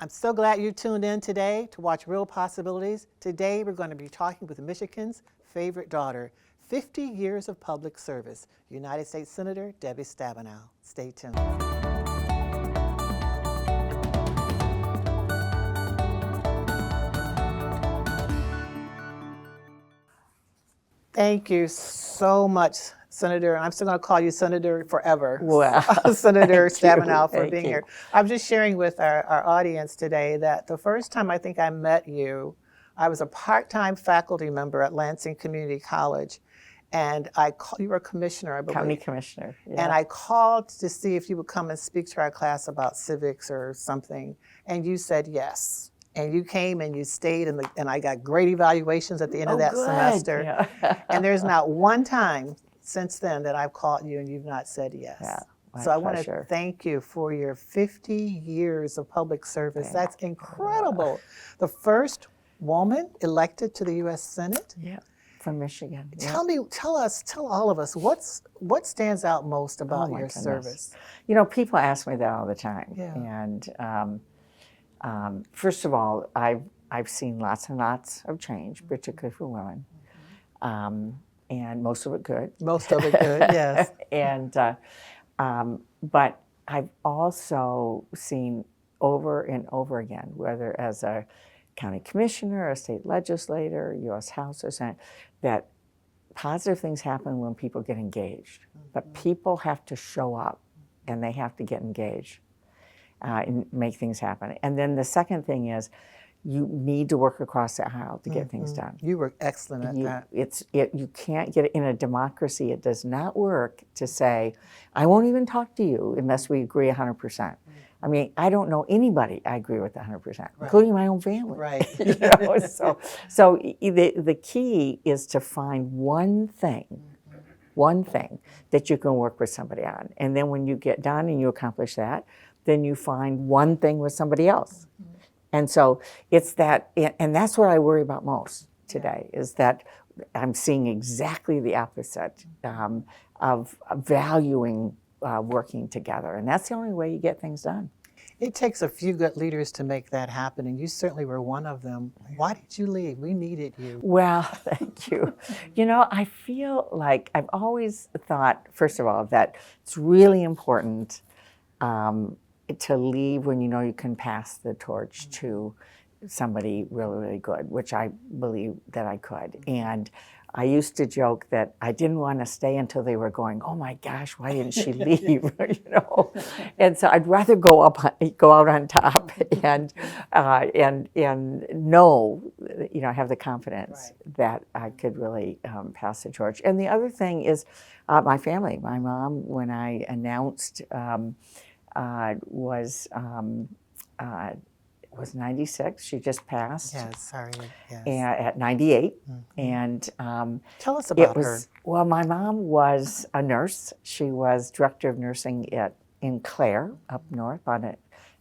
I'm so glad you tuned in today to watch Real Possibilities. Today we're going to be talking with Michigan's favorite daughter, 50 years of public service, United States Senator Debbie Stabenow. Stay tuned. Thank you so much, Senator. I'm still going to call you Senator forever. Well, Senator Stabenow for thank being you. here. I was just sharing with our audience today that the first time I think I met you, I was a part-time faculty member at Lansing Community College, and you were a commissioner, I believe. County commissioner. Yeah. And I called to see if you would come and speak to our class about civics or something, and you said yes. And you came and you stayed, and I got great evaluations at the end of that good. semester. Yeah. And there's not one time since then that I've called you and you've not said yes. Yeah, So I my want to pleasure. thank you for your 50 years of public service. That's incredible. The first woman elected to the U.S. Senate. Yeah, from Michigan. Yeah. Tell all of us, what stands out most about my your goodness. service? You know, people ask me that all the time. Yeah. And first of all, I've seen lots and lots of change, particularly for women, and most of it good. Most of it good, yes. But I've also seen over and over again, whether as a county commissioner, a state legislator, U.S. House or Senate, that positive things happen when people get engaged. But people have to show up and they have to get engaged and make things happen. And then the second thing is you need to work across the aisle to get things done. You were excellent at that. You can't get it in a democracy. It does not work to say, I won't even talk to you unless we agree 100%. I mean, I don't know anybody I agree with 100%, including my own family. Right. You know? So the key is to find one thing that you can work with somebody on. And then when you get done and you accomplish that, then you find one thing with somebody else. And so it's that, and that's what I worry about most today, is that I'm seeing exactly the opposite of valuing working together. And that's the only way you get things done. It takes a few good leaders to make that happen, and you certainly were one of them. Why did you leave? We needed you. Well, thank you. You know, I feel like I've always thought, first of all, that it's really important to leave when you know you can pass the torch to somebody really, really good, which I believe that I could. And I used to joke that I didn't want to stay until they were going, oh my gosh, why didn't she leave? You know, and so I'd rather go out on top and know, you know, have the confidence that I could really pass the torch. And the other thing is my family. My mom, when I announced, was 96. She just passed. Yes, sorry. Yes. At 98. And tell us about her. Well, my mom was a nurse. She was director of nursing in Clare, up north, about an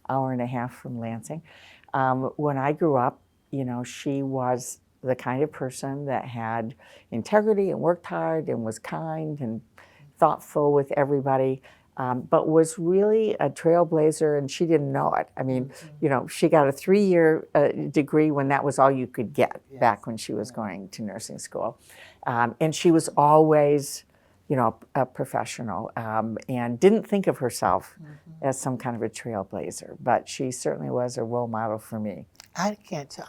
hour and a half from Lansing. When I grew up, you know, she was the kind of person that had integrity and worked hard and was kind and thoughtful with everybody. But was really a trailblazer, and she didn't know it. I mean, you know, she got a 3-year degree when that was all you could get back when she was going to nursing school. And she was always, you know, a professional and didn't think of herself as some kind of a trailblazer, but she certainly was a role model for me. I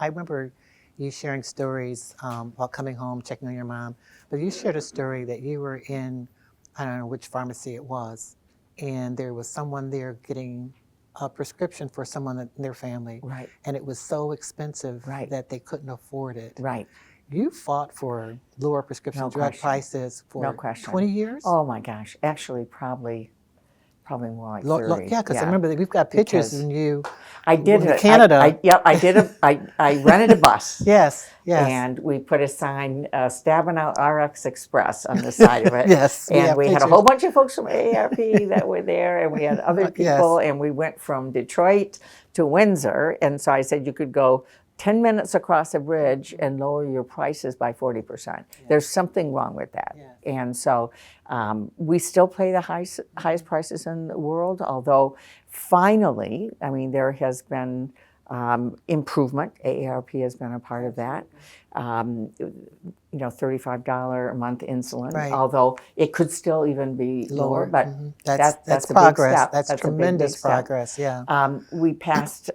remember you sharing stories while coming home, checking on your mom, but you shared a story that you were in, I don't know which pharmacy it was, and there was someone there getting a prescription for someone in their family. Right. And it was so expensive that they couldn't afford it. Right. You fought for lower prescription drug prices for 20 years? Oh my gosh, actually probably more like 30. Yeah, because I remember that we've got pictures of you. I did in Canada. I rented a bus. Yes. And we put a sign, Stabenow RX Express, on the side of it. Yes. And we had a whole bunch of folks from AARP that were there, and we had other people, and we went from Detroit to Windsor. And so I said you could go 10 minutes across a bridge and lower your prices by 40%. There's something wrong with that. And so we still pay the highest prices in the world, although finally, I mean, there has been Improvement, AARP has been a part of that. $35 a month insulin, Right. although it could still even be lower, but That's a big progress. step. That's a tremendous big step. progress. Yeah. We passed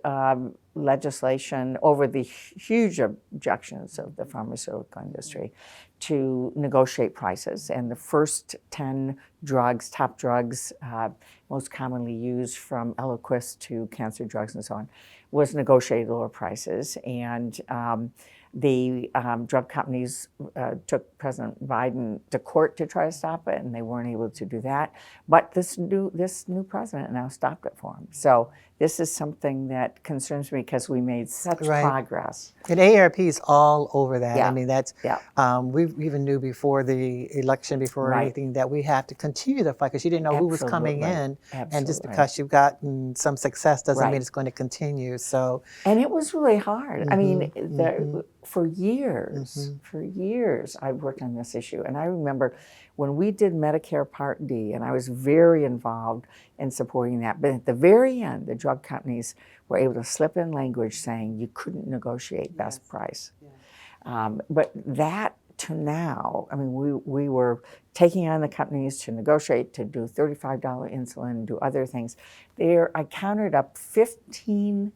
legislation over the huge objections of the pharmaceutical industry to negotiate prices. And the first 10 drugs, top drugs, most commonly used from Eliquis to cancer drugs and so on, was negotiated lower prices. And the drug companies took President Biden to court to try to stop it, and they weren't able to do that. But this new president now stopped it for him. So this is something that concerns me because we made such progress. And AARP is all over that. Yeah. I mean, that's we even knew before the election, before anything, that we have to continue the fight because you didn't know who was coming in, and just because you've gotten some success doesn't mean it's going to continue. So, and it was really hard. I mean, for years, I've worked on this issue, and I remember when we did Medicare Part D, and I was very involved in supporting that. But at the very end, the drug companies were able to slip in language saying you couldn't negotiate best price. But that to now, I mean, we were taking on the companies to negotiate, to do $35 insulin, do other things. I counted up 15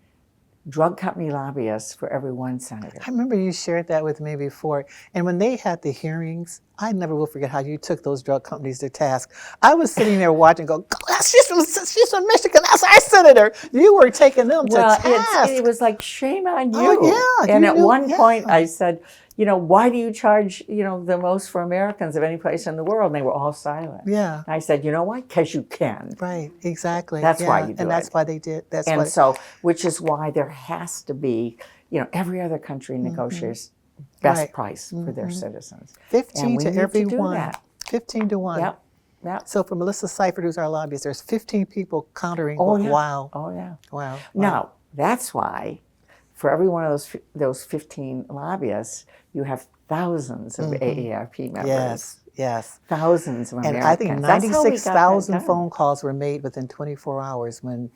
drug company lobbyists for every one senator. I remember you shared that with me before. And when they had the hearings, I never will forget how you took those drug companies to task. I was sitting there watching, go, she's from Michigan, that's our senator. You were taking them to task. It was like, shame on you. Oh, yeah. And at one point I said, why do you charge, the most for Americans of any place in the world? And they were all silent. Yeah. And I said, you know why? Because you can. Right, exactly. That's why you do it. And that's why they did. Which is why there has to be, every other country negotiates best price for their citizens. 15 to every one. 15 to 1. Yep. Yep. So for Melissa Seifert, who's our lobbyist, there's 15 people countering. Oh, yeah. Wow. Oh, yeah. Wow. Now, that's why for every one of those 15 lobbyists, you have thousands of AARP members. Yes. Thousands of Americans. And I think 96,000 phone calls were made within 24 hours when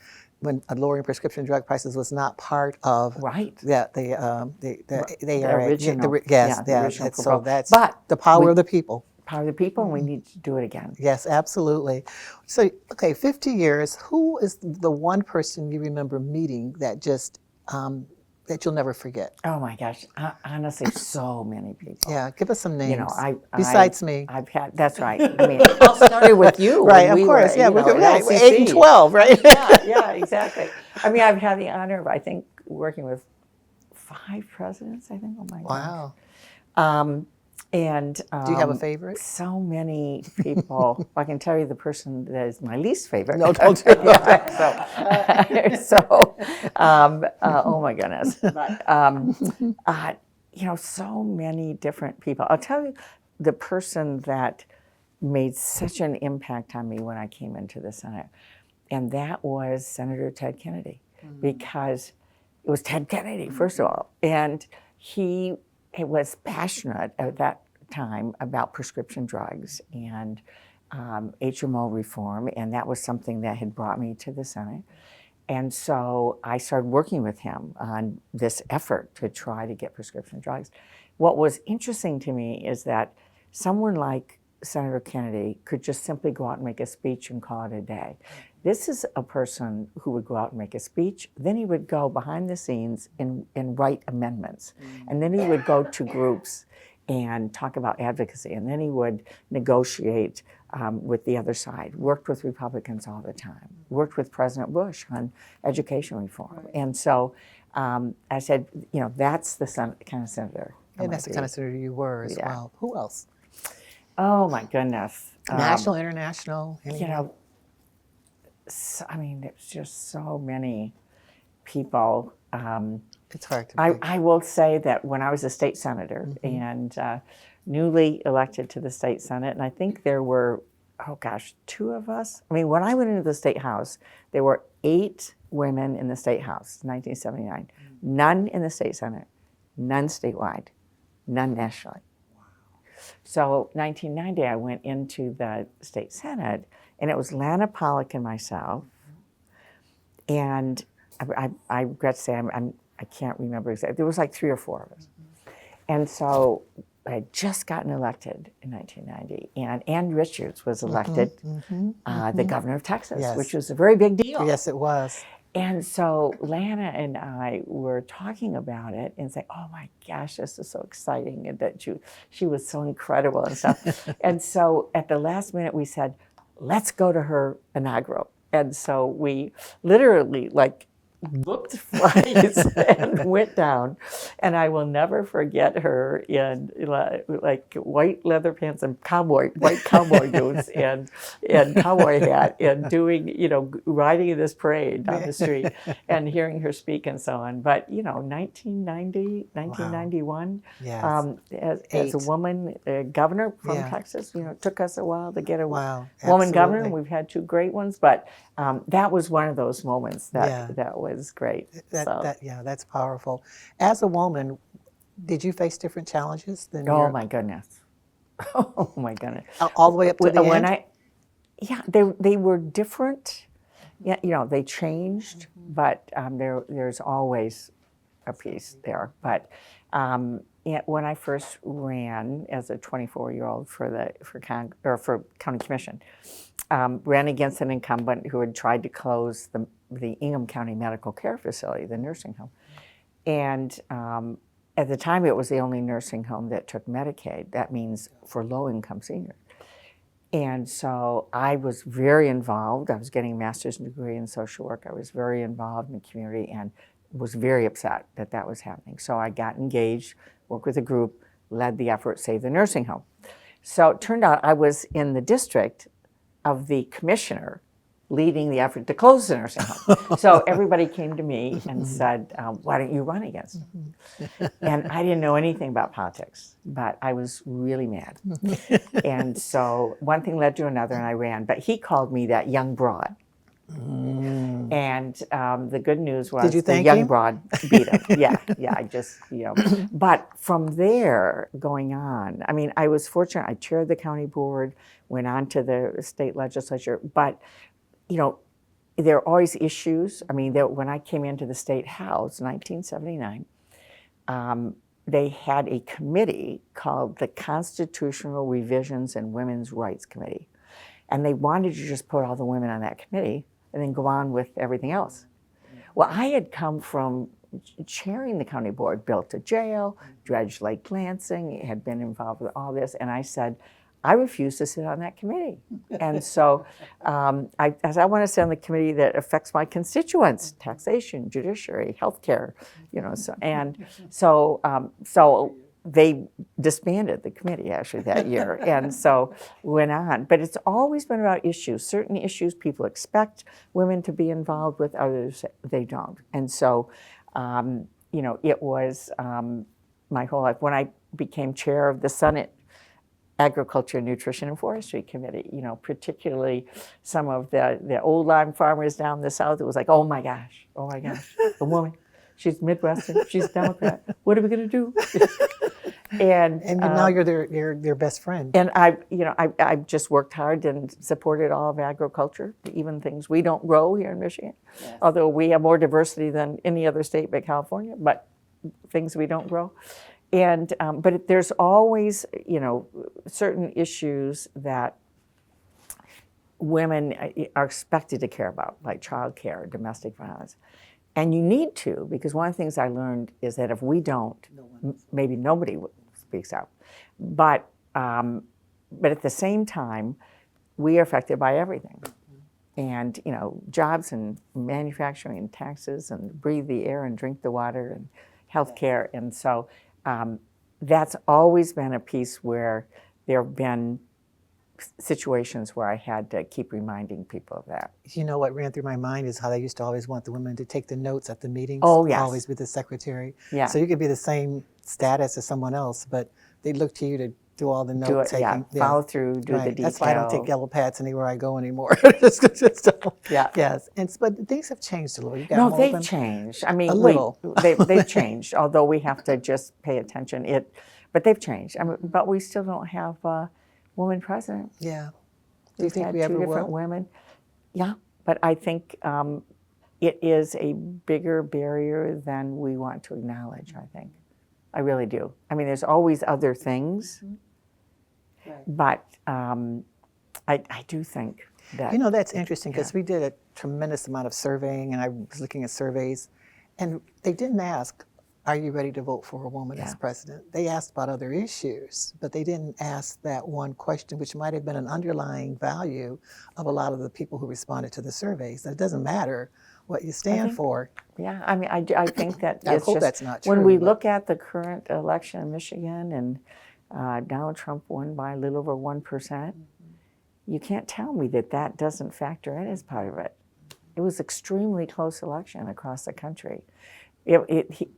lowering prescription drug prices was not part of the original. original so that's the power of the people. Power of the people, and we need to do it again. Yes, absolutely. So, okay, 50 years. Who is the one person you remember meeting that just that you'll never forget? Oh my gosh, honestly, so many people. Yeah, give us some names. Besides me. I've had. That's right. I mean, it all started with you. Right, of course. Yeah, we were 8 and 12, right? Yeah, exactly. I mean, I've had the honor of, I think, working with 5 presidents. I think. Oh my gosh. Wow. And do you have a favorite? So many people. I can tell you the person that is my least favorite. No, don't tell me. Oh my goodness. But, so many different people. I'll tell you the person that made such an impact on me when I came into the Senate, and that was Senator Ted Kennedy, because it was Ted Kennedy, first of all, and he was passionate at that time about prescription drugs and HMO reform, and that was something that had brought me to the Senate. And so I started working with him on this effort to try to get prescription drugs. What was interesting to me is that someone like Senator Kennedy could just simply go out and make a speech and call it a day. This is a person who would go out and make a speech, then he would go behind the scenes and write amendments. And then he would go to groups and talk about advocacy, and then he would negotiate with the other side, worked with Republicans all the time, worked with President Bush on education reform. And so I said, that's the kind of senator. And that's the kind of senator you were as well. Who else? Oh my goodness. National, international? I mean, there's just so many people. It's hard to I will say that when I was a state senator and newly elected to the state Senate, and I think there were, 2 of us. I mean, when I went into the state house, there were 8 women in the state house, 1979. None in the state Senate, none statewide, none nationally. So 1990, I went into the state Senate, and it was Lana Pollock and myself. And I regret to say I can't remember exactly. There was like 3 or 4 of us. And so I had just gotten elected in 1990, and Ann Richards was elected the governor of Texas, Yes. which was a very big deal. Yes, it was. And so Lana and I were talking about it and saying, oh my gosh, this is so exciting, and that she was so incredible and stuff. And so at the last minute we said, let's go to her inaugural. And so we literally booked flights and went down, and I will never forget her in like white leather pants and white cowboy boots and cowboy hat, and doing, riding in this parade down the street and hearing her speak and so on. But 1990, 1991, Yes. as a woman governor from Texas, it took us a while to get a woman governor. Absolutely. We've had 2 great ones, but that was one of those moments that was great. That's powerful. As a woman, did you face different challenges than Oh my goodness! Oh my goodness! all the way up to the end? They were different. Yeah, they changed, but there's always a piece there. But when I first ran as a 24-year-old for county commission, ran against an incumbent who had tried to close the Ingham County Medical Care Facility, the nursing home. And at the time, it was the only nursing home that took Medicaid. That means for low-income seniors. And so I was very involved. I was getting a master's degree in social work. I was very involved in the community and was very upset that was happening. So I got engaged, worked with a group, led the effort, Save the Nursing Home. So it turned out I was in the district of the commissioner leading the effort to close the nursing home. So everybody came to me and said, why don't you run against him? And I didn't know anything about politics, but I was really mad. And so one thing led to another, and I ran. But he called me that young broad. And the good news was Did you the thank young him? broad beat him. Yeah, I just, But from there going on, I mean, I was fortunate. I chaired the county board, went on to the state legislature, but there are always issues. I mean, when I came into the state house in 1979, they had a committee called the Constitutional Revisions and Women's Rights Committee. And they wanted to just put all the women on that committee and then go on with everything else. Well, I had come from chairing the county board, built a jail, dredged Lake Lansing, had been involved with all this, and I said, I refuse to sit on that committee. And so as I want to sit on the committee that affects my constituents, taxation, judiciary, healthcare, so they disbanded the committee actually that year, and so went on. But it's always been about issues. Certain issues people expect women to be involved with, others they don't. And so, it was my whole life. When I became chair of the Senate Agriculture, Nutrition, and Forestry Committee, particularly some of the old line farmers down the South, it was like, oh my gosh, a woman. She's Midwestern. She's a Democrat. What are we going to do? And now you're their best friend. And I just worked hard and supported all of agriculture, even things we don't grow here in Michigan. Yes. Although we have more diversity than any other state but California, but things we don't grow. And but there's always certain issues that women are expected to care about, like child care, domestic violence. And you need to, because one of the things I learned is that if we don't, maybe nobody speaks out. But at the same time, we are affected by everything. And, jobs and manufacturing and taxes and breathe the air and drink the water and healthcare. And so that's always been a piece where there have been situations where I had to keep reminding people of that. What ran through my mind is how they used to always want the women to take the notes at the meetings. Oh, yes. Always be the secretary. Yeah. So you could be the same status as someone else, but they look to you to do all the note taking. Follow through, do the detail. That's why I don't take yellow pads anywhere I go anymore. Yeah. Yes. But things have changed a little. They've changed. I mean, a little. They've changed, although we have to just pay attention. But they've changed. I mean, but we still don't have woman president. Yeah. Do you think we had ever two different will? women. Yeah, but I think it is a bigger barrier than we want to acknowledge, I think. I really do. I mean, there's always other things, but I do think that. You know, that's interesting because we did a tremendous amount of surveying, and I was looking at surveys, and they didn't ask, are you ready to vote for a woman as president? They asked about other issues, but they didn't ask that one question, which might have been an underlying value of a lot of the people who responded to the surveys. That it doesn't matter what you stand for. Yeah, I mean, I think that I it's hope just, that's not true. when we look at the current election in Michigan, and Donald Trump won by a little over 1%, you can't tell me that that doesn't factor in as part of it. It was extremely close election across the country.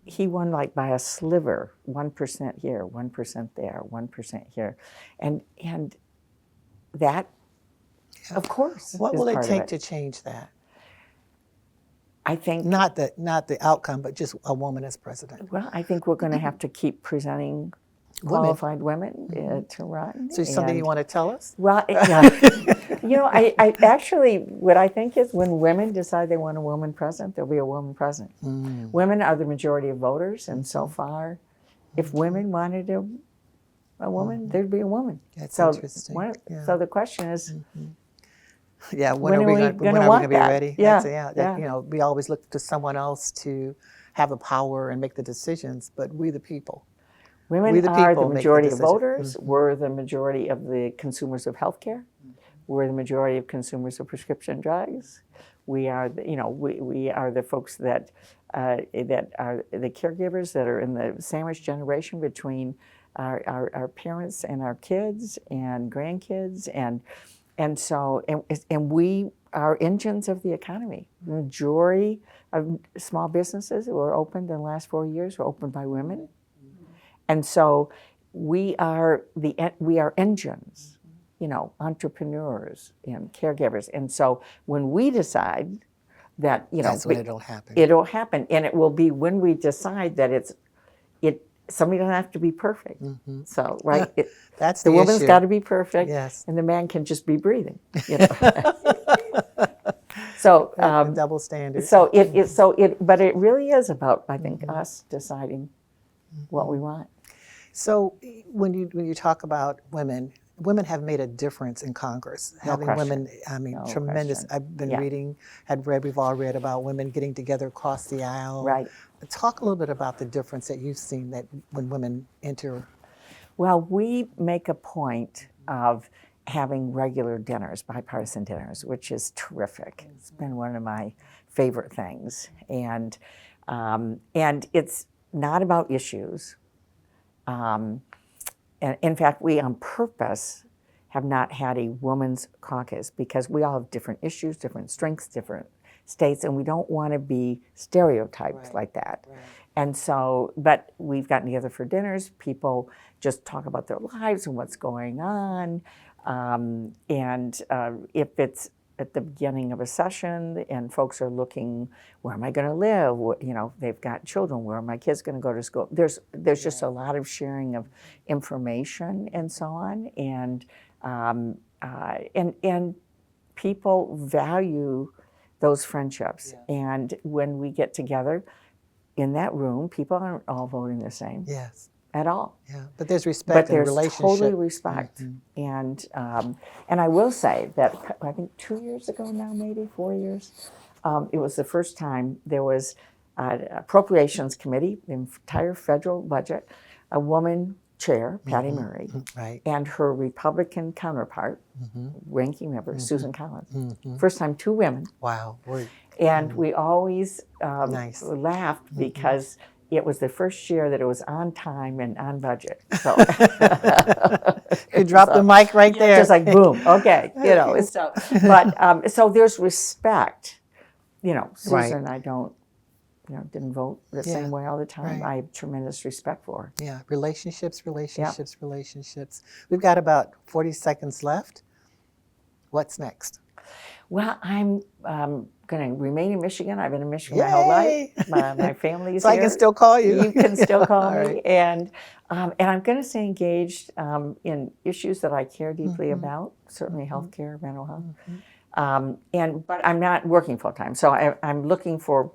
He won like by a sliver, 1% here, 1% there, 1% here, and that, of course, What is will it part of take to change that? I think Not the outcome, but just a woman as president. Well, I think we're going to have to keep presenting qualified women to run. So, something you want to tell us? Well, yeah. You know, I actually, what I think is when women decide they want a woman president, there'll be a woman president. Women are the majority of voters, and so far, if women wanted a woman, there'd be a woman. That's so interesting. So the question is, Yeah, when are we going to be ready? Yeah. You know, we always look to someone else to have the power and make the decisions, but we the people. Women We the are the people make the majority of decision. voters. We're the majority of the consumers of healthcare. We're the majority of consumers of prescription drugs. We are, we are the folks that are the caregivers that are in the sandwich generation between our parents and our kids and grandkids, and so we are engines of the economy. The majority of small businesses that were opened in the last 4 years were opened by women. And so we are engines, entrepreneurs and caregivers. And so when we decide that, that's when it'll happen. It'll happen, and it will be when we decide that somebody doesn't have to be perfect. So, right? That's the woman's issue. got to be perfect, Yes. and the man can just be breathing. So The double standard. But it really is about, I think, us deciding what we want. So when you talk about women have made a difference in Congress. No Having question. women, No tremendous. question. I've been we've all read about women getting together across the aisle. Right. Talk a little bit about the difference that you've seen that when women enter. Well, we make a point of having regular dinners, bipartisan dinners, which is terrific. It's been one of my favorite things, and it's not about issues. And in fact, we on purpose have not had a women's caucus because we all have different issues, different strengths, different states, and we don't want to be stereotyped like that. Right. And so, but we've gotten together for dinners. People just talk about their lives and what's going on. If it's at the beginning of a session and folks are looking, where am I going to live? They've got children. Where are my kids going to go to school? There's just a lot of sharing of information and so on, and people value those friendships. And when we get together in that room, people aren't all voting the same. Yes. At all. Yeah, but there's respect and relationship. But there's totally respect. And I will say that I think 2 years ago now, maybe 4 years, it was the first time there was an appropriations committee, the entire federal budget, a woman chair, Patty Murray, right, and her Republican counterpart, ranking member, Susan Collins. First time 2 women. Wow. And we always Nice. laughed because it was the first year that it was on time and on budget. So you dropped the mic right there. Just like boom, okay, So there's respect. Susan Right. and I didn't vote the same way all the time. Right. I have tremendous respect for her. Yeah, relationships. We've got about 40 seconds left. What's next? Well, I'm going to remain in Michigan. I've been in Michigan my whole life. My family's so here. I can still call you. You can still call me. Right. And I'm going to stay engaged in issues that I care deeply about, certainly healthcare, mental health. But I'm not working full time, so I'm looking for,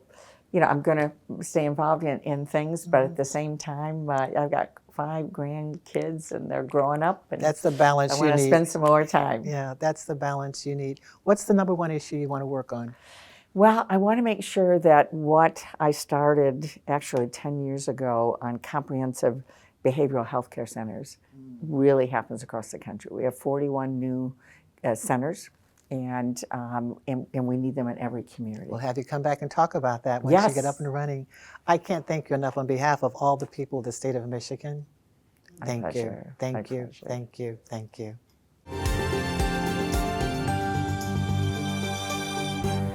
I'm going to stay involved in things, but at the same time, I've got 5 grandkids and they're growing up, and That's the I balance you want to need. spend some more time. Yeah, that's the balance you need. What's the number one issue you want to work on? Well, I want to make sure that what I started actually 10 years ago on comprehensive behavioral health care centers really happens across the country. We have 41 new centers, and we need them in every community. We'll have you come back and talk about that once you get up Yes. and running. I can't thank you enough on behalf of all the people of the state of Michigan. My Thank you, pleasure. My thank you, pleasure. thank you, thank you.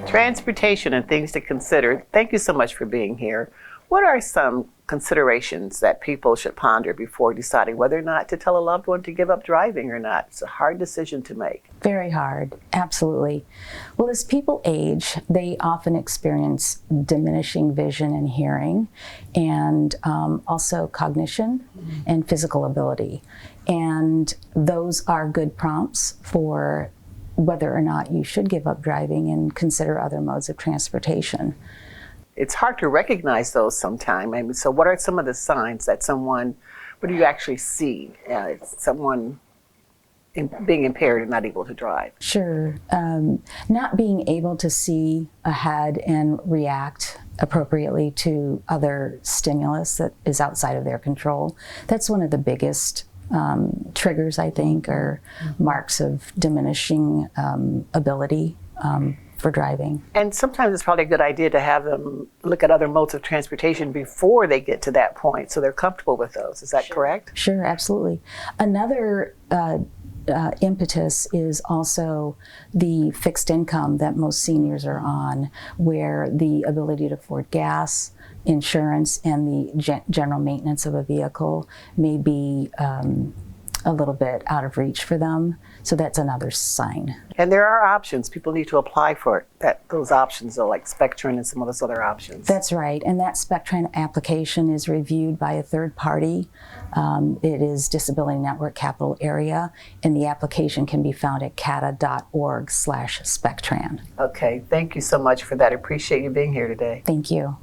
Transportation and things to consider. Thank you so much for being here. What are some considerations that people should ponder before deciding whether or not to tell a loved one to give up driving or not? It's a hard decision to make. Very hard, absolutely. Well, as people age, they often experience diminishing vision and hearing, and also cognition and physical ability. And those are good prompts for whether or not you should give up driving and consider other modes of transportation. It's hard to recognize those sometimes. I mean, so what are some of the signs that what do you actually see? Someone being impaired and not able to drive. Sure. Not being able to see ahead and react appropriately to other stimulus that is outside of their control. That's one of the biggest triggers, I think, or marks of diminishing ability for driving. And sometimes it's probably a good idea to have them look at other modes of transportation before they get to that point so they're comfortable with those. Is that correct? Sure, absolutely. Another impetus is also the fixed income that most seniors are on, where the ability to afford gas, insurance, and the general maintenance of a vehicle may be a little bit out of reach for them. So that's another sign. And there are options. People need to apply for it. Those options are like Spectrum and some of those other options. That's right. And that Spectrum application is reviewed by a third party. It is Disability Network Capital Area, and the application can be found at cata.org/Spectran. Okay, thank you so much for that. I appreciate you being here today. Thank you.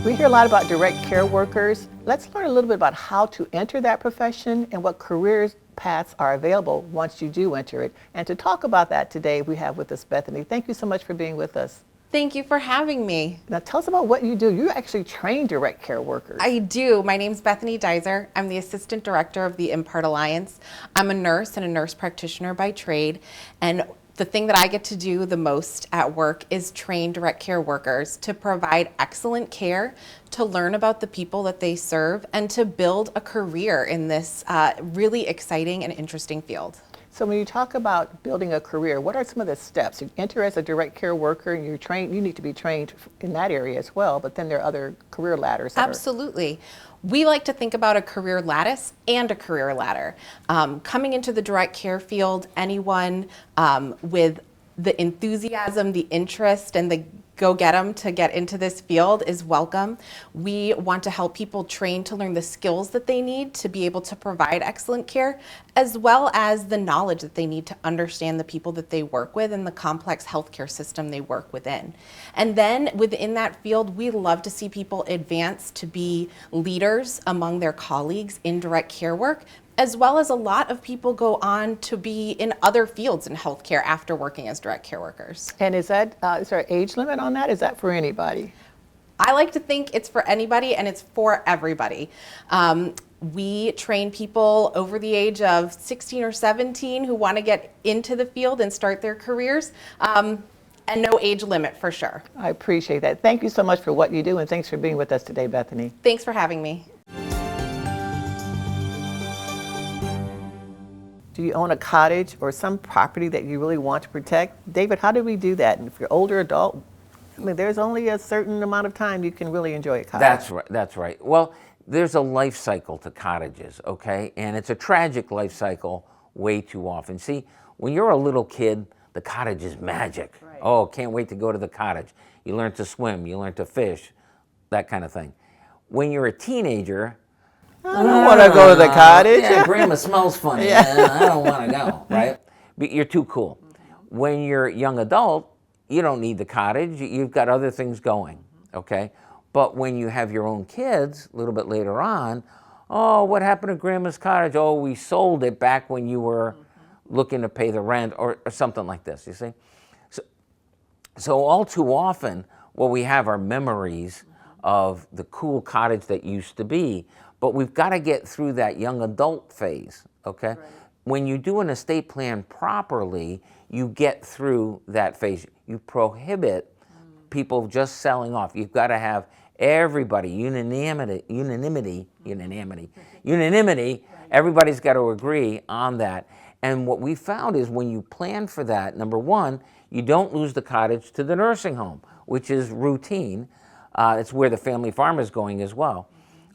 We hear a lot about direct care workers. Let's learn a little bit about how to enter that profession and what career paths are available once you do enter it. And to talk about that today, we have with us Bethany. Thank you so much for being with us. Thank you for having me. Now tell us about what you do. You actually train direct care workers. I do. My name's Bethany Dizer. I'm the Assistant Director of the Impart Alliance. I'm a nurse and a nurse practitioner by trade. And the thing that I get to do the most at work is train direct care workers to provide excellent care, to learn about the people that they serve, and to build a career in this really exciting and interesting field. So when you talk about building a career, what are some of the steps? You enter as a direct care worker and you need to be trained in that area as well, but then there are other career ladders. Absolutely. We like to think about a career lattice and a career ladder. Coming into the direct care field, anyone with the enthusiasm, the interest, and the go get them to get into this field is welcome. We want to help people train to learn the skills that they need to be able to provide excellent care, as well as the knowledge that they need to understand the people that they work with and the complex healthcare system they work within. And then within that field, we love to see people advance to be leaders among their colleagues in direct care work, as well as a lot of people go on to be in other fields in healthcare after working as direct care workers. And is there an age limit on that? Is that for anybody? I like to think it's for anybody and it's for everybody. We train people over the age of 16 or 17 who want to get into the field and start their careers. And no age limit for sure. I appreciate that. Thank you so much for what you do, and thanks for being with us today, Bethany. Thanks for having me. Do you own a cottage or some property that you really want to protect? David, how do we do that? And if you're an older adult, I mean, there's only a certain amount of time you can really enjoy a cottage. That's right. That's right. Well, there's a life cycle to cottages, okay? And it's a tragic life cycle way too often. See, when you're a little kid, the cottage is magic. Right. Oh, can't wait to go to the cottage. You learn to swim, you learn to fish, that kind of thing. When you're a teenager, I don't want to go to the cottage. Yeah, grandma smells funny. I don't want to go, right? You're too cool. When you're a young adult, you don't need the cottage. You've got other things going, okay? But when you have your own kids, a little bit later on, oh, what happened to Grandma's cottage? Oh, we sold it back when you were looking to pay the rent, or something like this, you see? So all too often, what we have are memories of the cool cottage that used to be, but we've got to get through that young adult phase, okay? Right. When you do an estate plan properly, you get through that phase. You prohibit people just selling off. You've got to have everybody, unanimity, everybody's got to agree on that. And what we found is when you plan for that, number one, you don't lose the cottage to the nursing home, which is routine. It's where the family farm is going as well.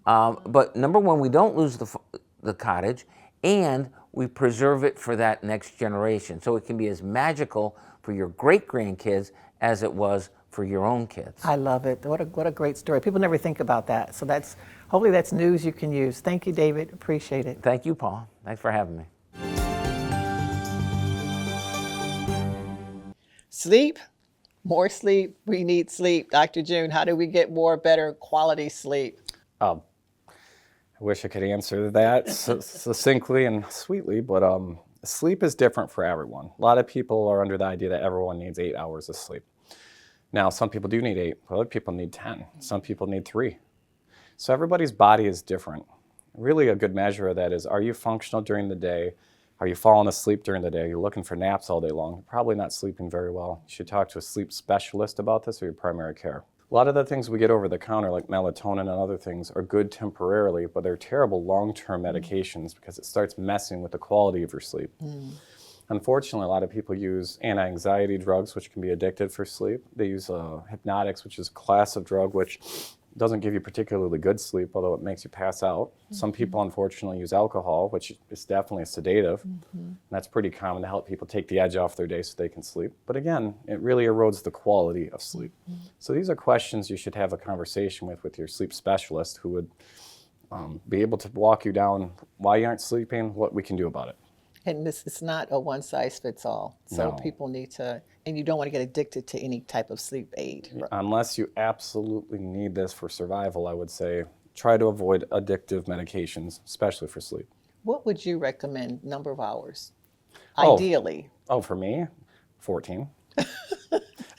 But number one, we don't lose the cottage, and we preserve it for that next generation. So it can be as magical for your great-grandkids as it was for your own kids. I love it. What a great story. People never think about that. So hopefully that's news you can use. Thank you, David. Appreciate it. Thank you, Paul. Thanks for having me. Sleep, more sleep. We need sleep. Dr. June, how do we get more better quality sleep? I wish I could answer that succinctly and sweetly, but sleep is different for everyone. A lot of people are under the idea that everyone needs 8 hours of sleep. Now, some people do need 8, other people need 10, some people need 3. So everybody's body is different. Really a good measure of that is, are you functional during the day? Are you falling asleep during the day? Are you looking for naps all day long? You're probably not sleeping very well. You should talk to a sleep specialist about this or your primary care. A lot of the things we get over the counter, like melatonin and other things, are good temporarily, but they're terrible long-term medications because it starts messing with the quality of your sleep. Unfortunately, a lot of people use anti-anxiety drugs, which can be addictive for sleep. They use hypnotics, which is a class of drug which doesn't give you particularly good sleep, although it makes you pass out. Some people, unfortunately, use alcohol, which is definitely a sedative. And that's pretty common to help people take the edge off their day so they can sleep. But again, it really erodes the quality of sleep. So these are questions you should have a conversation with your sleep specialist, who would be able to walk you down why you aren't sleeping, what we can do about it. And it's not a one size fits all. So No. people need to, and you don't want to get addicted to any type of sleep aid. Unless you absolutely need this for survival, I would say try to avoid addictive medications, especially for sleep. What would you recommend number of hours? Oh. Ideally. Oh, for me, 14.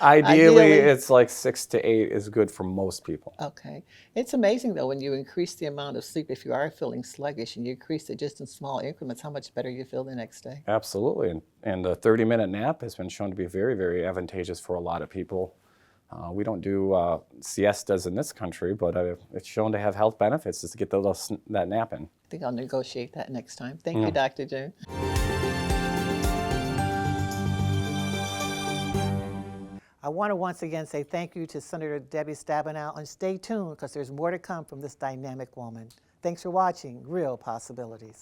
Ideally, it's like 6 to 8 is good for most people. Okay. It's amazing, though, when you increase the amount of sleep, if you are feeling sluggish and you increase it just in small increments, how much better you feel the next day. Absolutely. And a 30-minute nap has been shown to be very, very advantageous for a lot of people. We don't do siestas in this country, but it's shown to have health benefits just to get that nap in. I think I'll negotiate that next time. Thank you, Dr. June. I want to once again say thank you to Senator Debbie Stabenow, and stay tuned because there's more to come from this dynamic woman. Thanks for watching Real Possibilities.